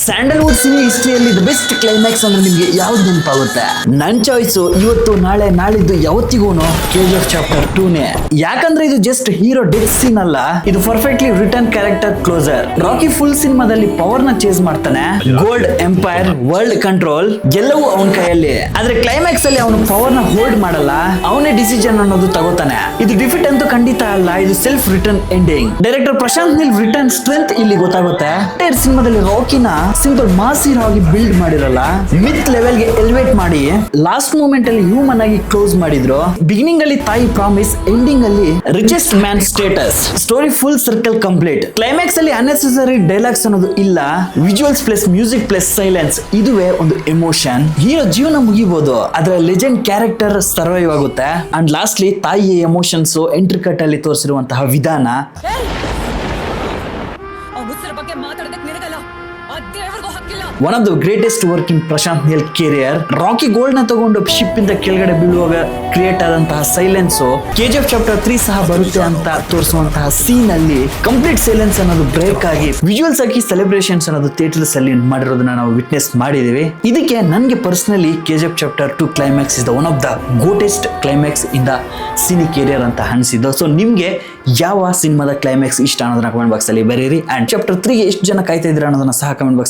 Sandalwood cine ಹಿಸ್ಟ್ರಿಯಲ್ಲಿ the best climax ಅಂದ್ರೆ ನಿಮ್ಗೆ ಯಾವ್ದು ನೆನಪಾಗುತ್ತೆ? ನನ್ ಚಾಯ್ಸ್ ಇವತ್ತು ನಾಳೆ ನಾಳಿದ್ದು ಯಾವತ್ತಿಗೂನು KGF ಚಾಪ್ಟರ್ 2ನೇ. ಯಾಕಂದ್ರೆ ಇದು ಜಸ್ಟ್ ಹೀರೋ ಡೆತ್ ಸೀನ್ ಅಲ್ಲ, ಇದು perfectly return character closure. Rocky full ಸಿನಿಮಾದಲ್ಲಿ ಪವರ್ ನ ಚೇಸ್ ಮಾಡ್ತಾನೆ, ಗೋಲ್ಡ್ ಎಂಪೈರ್, ವರ್ಲ್ಡ್ ಕಂಟ್ರೋಲ್ ಎಲ್ಲವೂ ಅವನ ಕೈಯಲ್ಲಿ. ಆದ್ರೆ ಕ್ಲೈಮ್ಯಾಕ್ಸ್ ಅಲ್ಲಿ ಅವನು ಪವರ್ ನ ಹೋಲ್ಡ್ ಮಾಡಲ್ಲ, ಅವನೇ ಡಿಸಿಷನ್ ಅನ್ನೋದು ತಗೋತಾನೆ. ಇದು ಡಿಫಿಟ್ ಅಂತೂ ಖಂಡಿತ ಅಲ್ಲ, ಇದು self return ending. Director Prashanth Neel return strength ಇಲ್ಲಿ ಗೊತ್ತಾಗುತ್ತೆ. ಸಿನಿಮಾದಲ್ಲಿ ರಾಕಿನ ಸಿಂಪಲ್ ಮಾಸ್ ಹೀರೋ ಆಗಿ ಬಿಲ್ಡ್ ಮಾಡಿರಲ್ಲ, ಮಿತ್ ಲೆವೆಲ್ ಗೆ ಎಲಿವೇಟ್ ಮಾಡಿ ಲಾಸ್ಟ್ ಮೂಮೆಂಟ್ ಅಲ್ಲಿ ಹ್ಯೂಮನ್ ಆಗಿ ಕ್ಲೋಸ್ ಮಾಡಿದ್ರು. ಬಿಗಿನಿಂಗ್ ಅಲ್ಲಿ ತಾಯಿ ಪ್ರಾಮಿಸ್, ಎಂಡಿಂಗ್ ಅಲ್ಲಿ richest man status. Story full circle complete. Climax ಅಲ್ಲಿ ಅನ್ನೆಸೆಸರಿ ಡೈಲಾಗ್ಸ್ ಅನ್ನೋದು ಇಲ್ಲ, visuals plus music plus silence, ಇದುವೇ ಒಂದು ಎಮೋಷನ್. ಹೀರೋ ಜೀವನ ಮುಗಿಬಹುದು, ಆದ್ರೆ ಲೆಜೆಂಡ್ ಕ್ಯಾರೆಕ್ಟರ್ ಸರ್ವೈವ್ ಆಗುತ್ತೆ. ಅಂಡ್ ಲಾಸ್ಟ್ಲಿ ತಾಯಿಯ ಎಮೋಷನ್ಸ್ ಎಂಟ್ರಿಕಟ್ ಅಲ್ಲಿ ತೋರಿಸಿರುವಂತಹ ವಿಧಾನ. One of the greatest work in Prashanth Neel career. Rocky gold ನ ತಗೊಂಡು ಶಿಪ್ ಇಂದ ಕೆಳಗಡೆ ಬೀಳುವಾಗ ಕ್ರಿಯೇಟ್ ಆದಂತಹ ಸೈಲೆನ್ಸ್ KGF ಚಾಪ್ಟರ್ 3 ಸಹ ಬರುತ್ತೆ ಅಂತ ತೋರಿಸುವಂತಹ ಸೀನ್ ಅಲ್ಲಿ ಕಂಪ್ಲೀಟ್ ಸೈಲೆನ್ಸ್ ಅನ್ನೋದು ಬ್ರೇಕ್ ಆಗಿ ವಿಜುವಲ್ಸ್ ಆಗಿ ಸೆಲೆಬ್ರೇಷನ್ಸ್ ಅನ್ನೋದು ಥಿಯೇಟರ್ಸ್ ಅಲ್ಲಿ ಮಾಡಿರೋದನ್ನ ನಾವು ವಿಟ್ನೆಸ್ ಮಾಡಿದೀವಿ. ಇದಕ್ಕೆ ನನಗೆ personally KGF chapter 2 climax is the one of the greatest climax in the cine career ಅಂತ ಅನಿಸಿದ್ದು. ಸೊ ನಿಮ್ಗೆ ಯಾವ ಸಿನಿಮಾದ ಕ್ಲೈಮ್ಯಾಕ್ಸ್ ಇಷ್ಟ ಅನ್ನೋದನ್ನ ಕಮೆಂಟ್ ಬಾಕ್ಸ್ ಅಲ್ಲಿ ಬರೀರಿ. ಅಂಡ್ ಚಾಪ್ಟರ್ 3 ಗೆ ಎಷ್ಟು ಜನ ಕಾಯ್ತಾ ಇದ್ದೀರಾ ಅನ್ನೋದನ್ನ ಸಹ ಕಮೆಂಟ್ ಬಾಕ್ಸ್